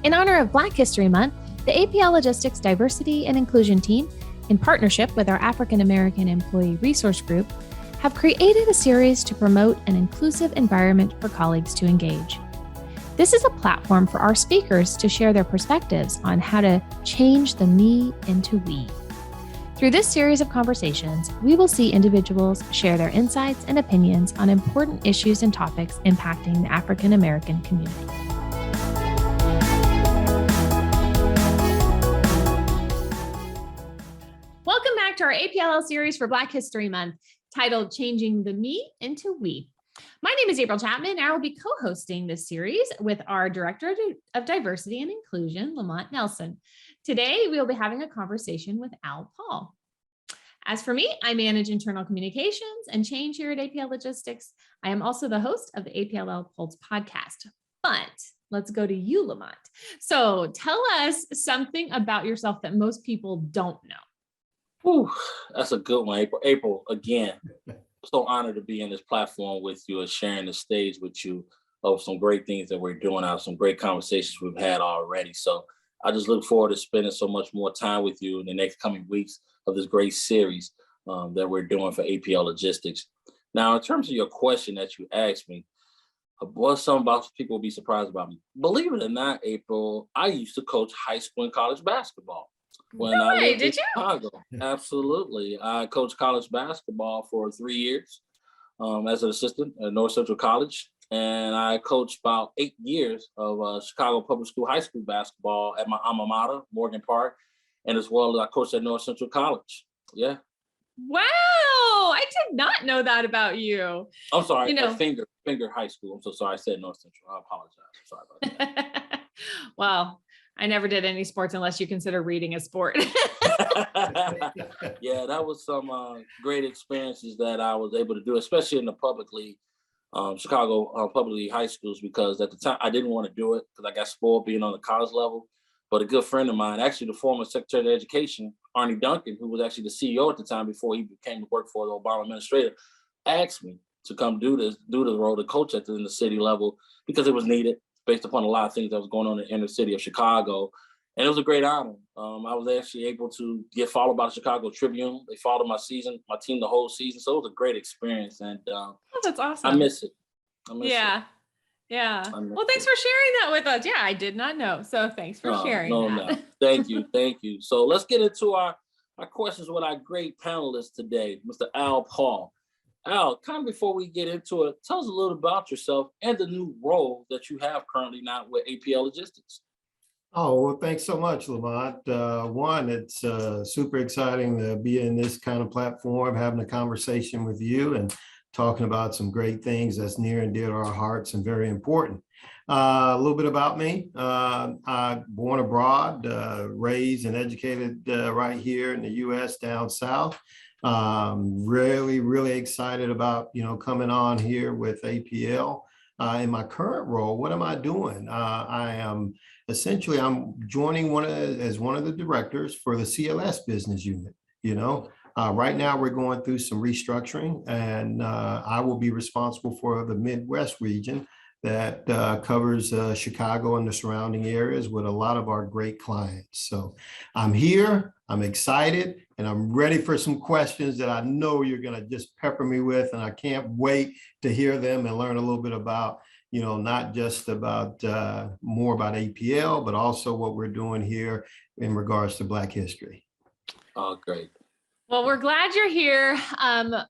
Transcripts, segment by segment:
In honor of Black History Month, the APL Logistics Diversity and Inclusion Team, in partnership with our African American Employee Resource Group, have created a series to promote an inclusive environment for colleagues to engage. This is a platform for our speakers to share their perspectives on how to change the me into we. Through this series of conversations, we will see individuals share their insights and opinions on important issues and topics impacting the African American community. Welcome back to our APLL series for Black History Month, titled Changing the Me into We. My name is April Chapman, and I will be co-hosting this series with our Director of Diversity and Inclusion, Lamont Nelson. Today, we will be having a conversation with Al Paul. As for me, I manage internal communications and change here at APL Logistics. I am also the host of the APLL Pulse podcast. But let's go to you, Lamont. So tell us something about yourself that most people don't know. Whew, that's a good one, April. April, again, so honored to be in this platform with you and sharing the stage with you of some great things that we're doing out, some great conversations we've had already. So I just look forward to spending so much more time with you in the next coming weeks of this great series that we're doing for APL Logistics. Now, in terms of your question that you asked me, what some about people will be surprised about me. Believe it or not, April, I used to coach high school and college basketball. When I lived in Chicago. Absolutely. I coached college basketball for 3 years as an assistant at North Central College. And I coached about 8 years of Chicago Public School high school basketball at my alma mater, Morgan Park, and as well as I coached at North Central College. Yeah. Wow. I did not know that about you. I'm sorry. At Finger High School. I'm so sorry. I said North Central. I apologize. I'm sorry about that. Well, I never did any sports unless you consider reading a sport. Yeah, that was some great experiences that I was able to do, especially in the public league, Chicago public league high schools, because at the time I didn't want to do it because I got spoiled being on the college level. But a good friend of mine, actually the former Secretary of Education, Arnie Duncan, who was actually the CEO at the time before he came to work for the Obama administrator, asked me to come do the role to coach at the city level because it was needed, based upon a lot of things that was going on in the inner city of Chicago. And it was a great honor. I was actually able to get followed by the Chicago Tribune. They followed my team the whole season. So it was a great experience. And that's awesome. I miss it. Yeah. Well, thanks for sharing that with us. Yeah, I did not know. So thanks for sharing that. No. Thank you. So let's get into our questions with our great panelists today, Mr. Al Paul. Al, kind of before we get into it, tell us a little about yourself and the new role that you have currently now with APL Logistics. Oh, well, thanks so much, Lamont. One, it's super exciting to be in this kind of platform, having a conversation with you and talking about some great things that's near and dear to our hearts and very important. A little bit about me. I'm born abroad, raised and educated right here in the U.S. down south. Really excited about, coming on here with APL. In my current role, what am I doing? I'm joining as one of the directors for the CLS business unit. Right now we're going through some restructuring, and I will be responsible for the Midwest region that covers Chicago and the surrounding areas with a lot of our great clients. So I'm here, I'm excited, and I'm ready for some questions that I know you're going to just pepper me with, and I can't wait to hear them and learn a little bit about, not just about more about APL, but also what we're doing here in regards to Black history. Oh, great. Well, we're glad you're here.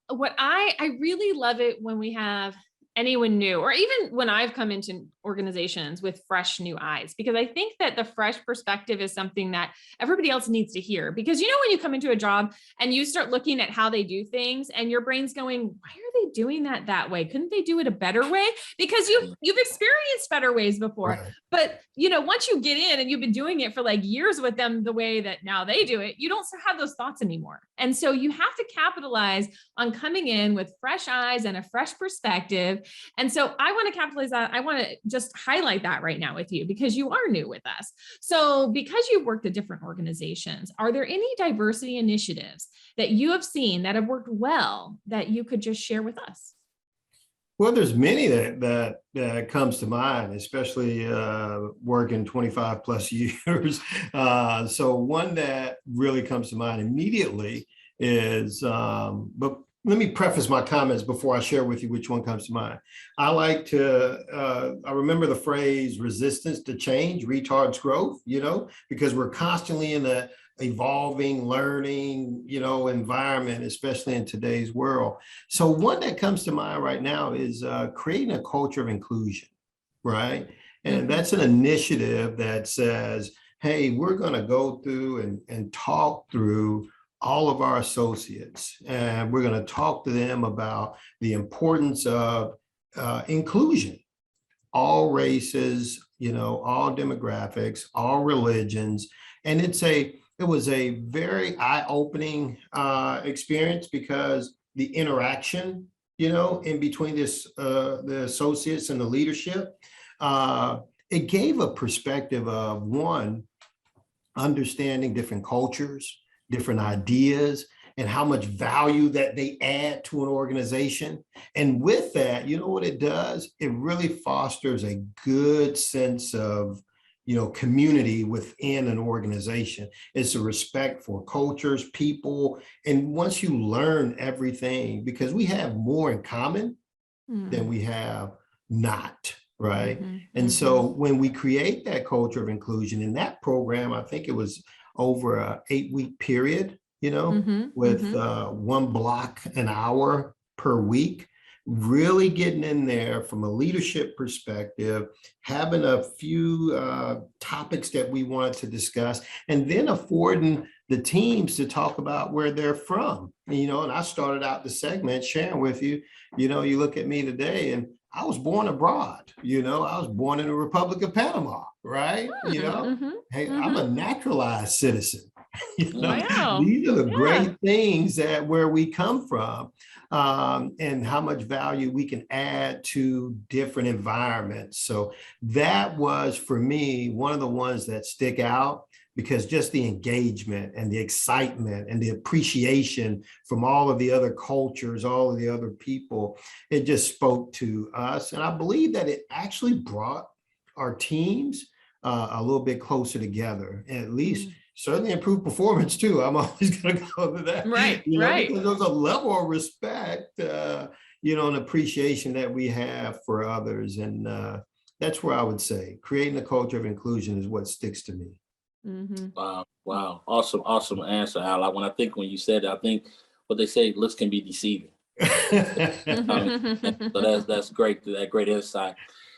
What I really love it when we have anyone new, or even when I've come into organizations with fresh new eyes, because I think that the fresh perspective is something that everybody else needs to hear. Because when you come into a job and you start looking at how they do things and your brain's going, why are they doing that way? Couldn't they do it a better way? Because you've experienced better ways before. Right. But once you get in and you've been doing it for like years with them the way that now they do it, you don't have those thoughts anymore. And so you have to capitalize on coming in with fresh eyes and a fresh perspective. And so I want to capitalize that. I want to just highlight that right now with you because you are new with us. So because you've worked at different organizations, are there any diversity initiatives that you have seen that have worked well that you could just share with us? Well, there's many that comes to mind, especially working 25 plus years. So one that really comes to mind immediately is, but let me preface my comments before I share with you which one comes to mind. I remember the phrase resistance to change retards growth, because we're constantly in a evolving, learning, environment, especially in today's world. So one that comes to mind right now is creating a culture of inclusion, right? And that's an initiative that says, hey, we're going to go through and talk through all of our associates, and we're going to talk to them about the importance of inclusion, all races, all demographics, all religions. And it was a very eye-opening experience, because the interaction, in between the associates and the leadership, it gave a perspective of, one, understanding different cultures, different ideas, and how much value that they add to an organization. And with that, you know what it does? It really fosters a good sense of, community within an organization. It's a respect for cultures, people. And once you learn everything, because we have more in common than we have not, right? And so when we create that culture of inclusion in that program, I think it was over an 8-week period, with one block an hour per week, really getting in there from a leadership perspective, having a few topics that we wanted to discuss, and then affording the teams to talk about where they're from. And I started out the segment sharing with you, you look at me today, and I was born abroad, I was born in the Republic of Panama, right? Hey, I'm a naturalized citizen. Wow. These are the great things that where we come from, and how much value we can add to different environments. So that was, for me, one of the ones that stick out, because just the engagement and the excitement and the appreciation from all of the other cultures, all of the other people, it just spoke to us. And I believe that it actually brought our teams a little bit closer together, and at least certainly improved performance too. I'm always going to go to that, right. because there's a level of respect, and appreciation that we have for others. And that's where I would say creating a culture of inclusion is what sticks to me. Wow. Awesome answer, Al. When you said that, I think what they say, looks can be deceiving. So that's great. That great insight.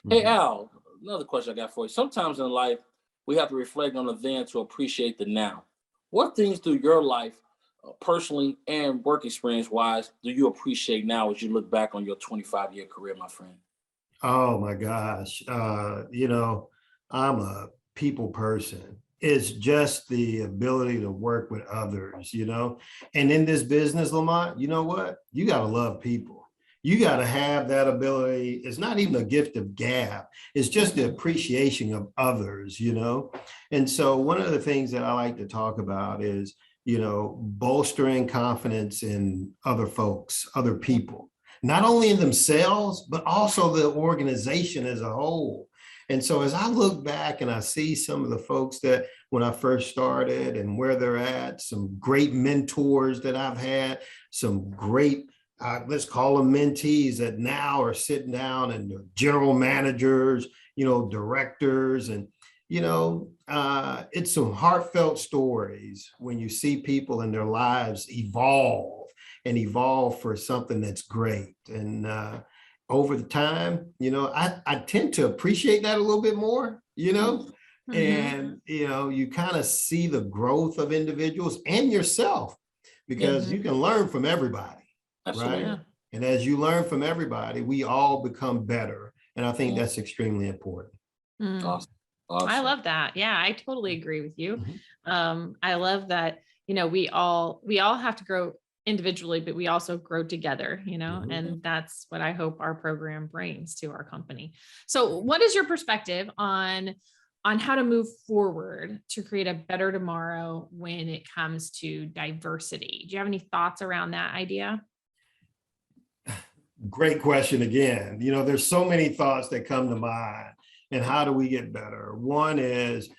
Hey, Al, another question I got for you. Sometimes in life, we have to reflect on the then to appreciate the now. What things through your life, personally and work experience wise, do you appreciate now as you look back on your 25-year career, my friend? Oh my gosh. I'm a people person. It's just the ability to work with others, and in this business, Lamont, you know what? You got to love people. You got to have that ability. It's not even a gift of gab. It's just the appreciation of others, And so one of the things that I like to talk about is, bolstering confidence in other folks, other people, not only in themselves, but also the organization as a whole. And so as I look back and I see some of the folks that when I first started and where they're at, some great mentors that I've had, some great, let's call them mentees that now are sitting down and they're general managers, directors, and, it's some heartfelt stories when you see people in their lives evolve for something that's great. And over the time, I tend to appreciate that a little bit more, and, you kind of see the growth of individuals and yourself, because you can learn from everybody, Absolutely. right? And as you learn from everybody, we all become better. And I think that's extremely important. Awesome. I love that. Yeah, I totally agree with you. I love that, we all have to grow individually, but we also grow together, and that's what I hope our program brings to our company. So what is your perspective on how to move forward to create a better tomorrow when it comes to diversity? Do you have any thoughts around that idea? Great question again. You know, there's so many thoughts that come to mind. And how do we get better? One is,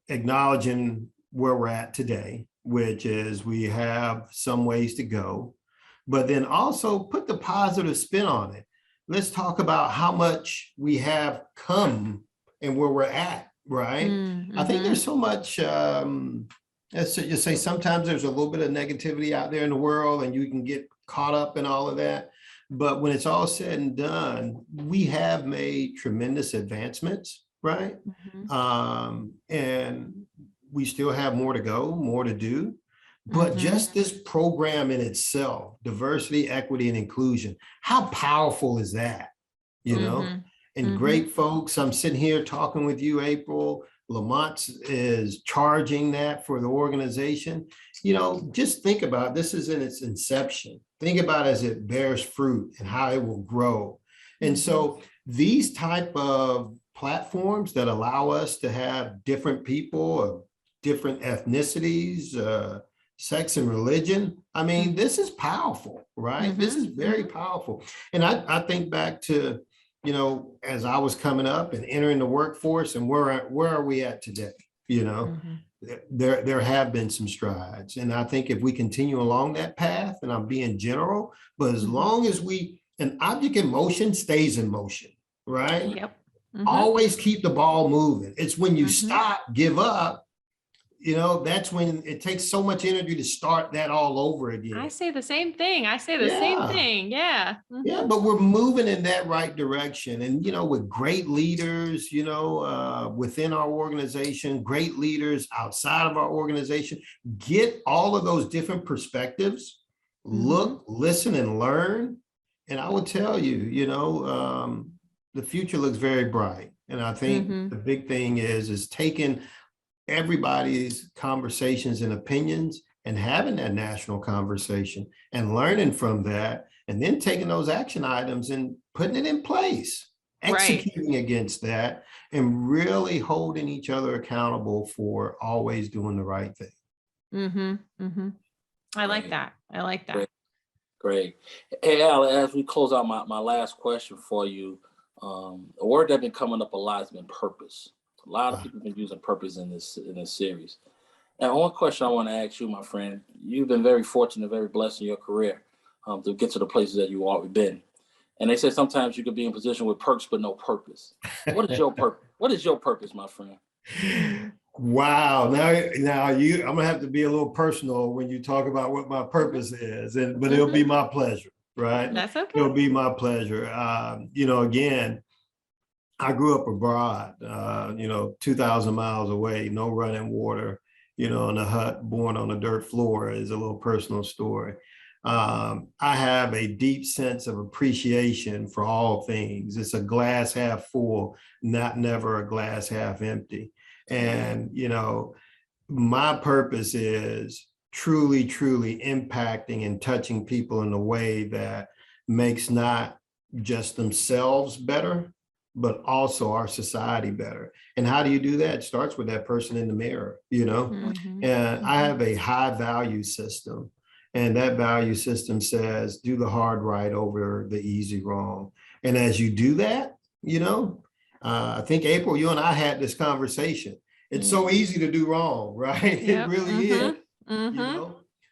acknowledging where we're at today, which is we have some ways to go, but then also put the positive spin on it. Let's talk about how much we have come and where we're at, right? Mm-hmm. I think there's so much, let's just say sometimes there's a little bit of negativity out there in the world and you can get caught up in all of that. But when it's all said and done, we have made tremendous advancements, right? Mm-hmm. And we still have more to go, more to do. But Mm-hmm. just this program in itself, diversity, equity, and inclusion, how powerful is that? You know, Mm-hmm. and Mm-hmm. great folks, I'm sitting here talking with you, April. Lamont is charging that for the organization. You know, just think about this is in its inception. Think about as it bears fruit and how it will grow. And so these type of platforms that allow us to have different people of different ethnicities, sex and religion. I mean, this is powerful, right? Mm-hmm. This is very powerful. And I think back to, as I was coming up and entering the workforce and where are we at today? There have been some strides. And I think if we continue along that path, and I'm being general, but as long as an object in motion stays in motion, right? Yep. Always keep the ball moving. It's when you stop, give up, that's when it takes so much energy to start that all over again. I say the same thing. Same thing. Yeah. Yeah, but we're moving in that right direction. And, with great leaders, within our organization, great leaders outside of our organization, get all of those different perspectives, look, listen, and learn. And I will tell you, the future looks very bright. And I think the big thing is taking everybody's conversations and opinions and having that national conversation and learning from that, and then taking those action items and putting it in place, executing against that, and really holding each other accountable for always doing the right thing. I like that. Great. Hey, Al, as we close out, my last question for you, a word that's been coming up a lot has been purpose. A lot of people have been using purpose in this series. And one question I want to ask you, my friend, you've been very fortunate, very blessed in your career to get to the places that you've already been. And they say sometimes you could be in position with perks, but no purpose. What is your purpose? What is your purpose, my friend? Wow. Now I'm gonna have to be a little personal when you talk about what my purpose is, but it'll be my pleasure, right? That's okay. It'll be my pleasure. Again, I grew up abroad, 2,000 miles away, no running water, in a hut, born on a dirt floor is a little personal story. I have a deep sense of appreciation for all things. It's a glass half full, never a glass half empty. And, my purpose is truly, truly impacting and touching people in a way that makes not just themselves better, but also our society better. And how do you do that? It starts with that person in the mirror, And I have a high value system. And that value system says, do the hard right over the easy wrong. And as you do that, I think, April, you and I had this conversation. It's so easy to do wrong, right? Yep. It really is,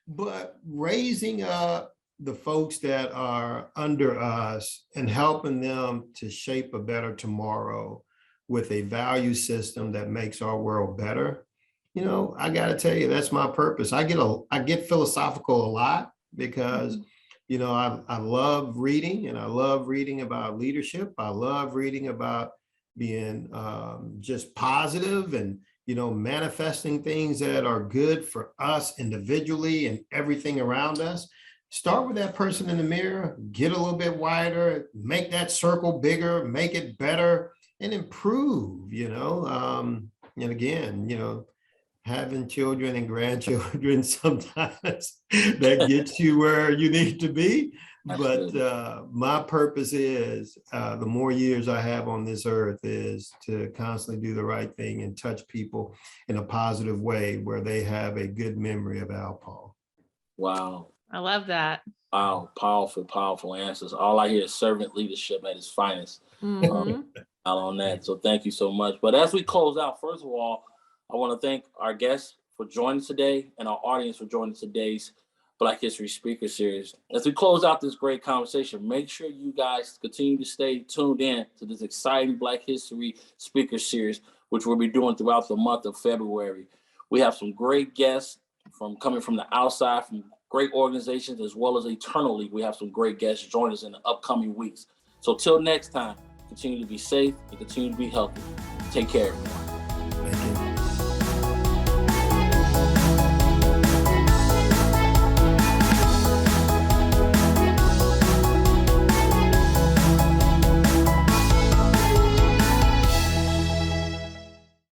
But raising up the folks that are under us and helping them to shape a better tomorrow with a value system that makes our world better. I got to tell you, that's my purpose. I get philosophical a lot because, I love reading, and I love reading about leadership. I love reading about being just positive and, manifesting things that are good for us individually and everything around us. Start with that person in the mirror, get a little bit wider, make that circle bigger, make it better, and improve, And again, having children and grandchildren sometimes that gets you where you need to be. But my purpose is, the more years I have on this earth, is to constantly do the right thing and touch people in a positive way where they have a good memory of Al Paul. Wow. I love that. Wow, powerful, powerful answers. All I hear is servant leadership at its finest. Mhm. Out on that. So thank you so much. But as we close out, first of all, I want to thank our guests for joining today and our audience for joining today's Black History Speaker Series. As we close out this great conversation, make sure you guys continue to stay tuned in to this exciting Black History Speaker Series, which we'll be doing throughout the month of February. We have some great guests coming from the outside, from great organizations, as well as internally. We have some great guests join us in the upcoming weeks. So till next time, continue to be safe and continue to be healthy. Take care, everyone.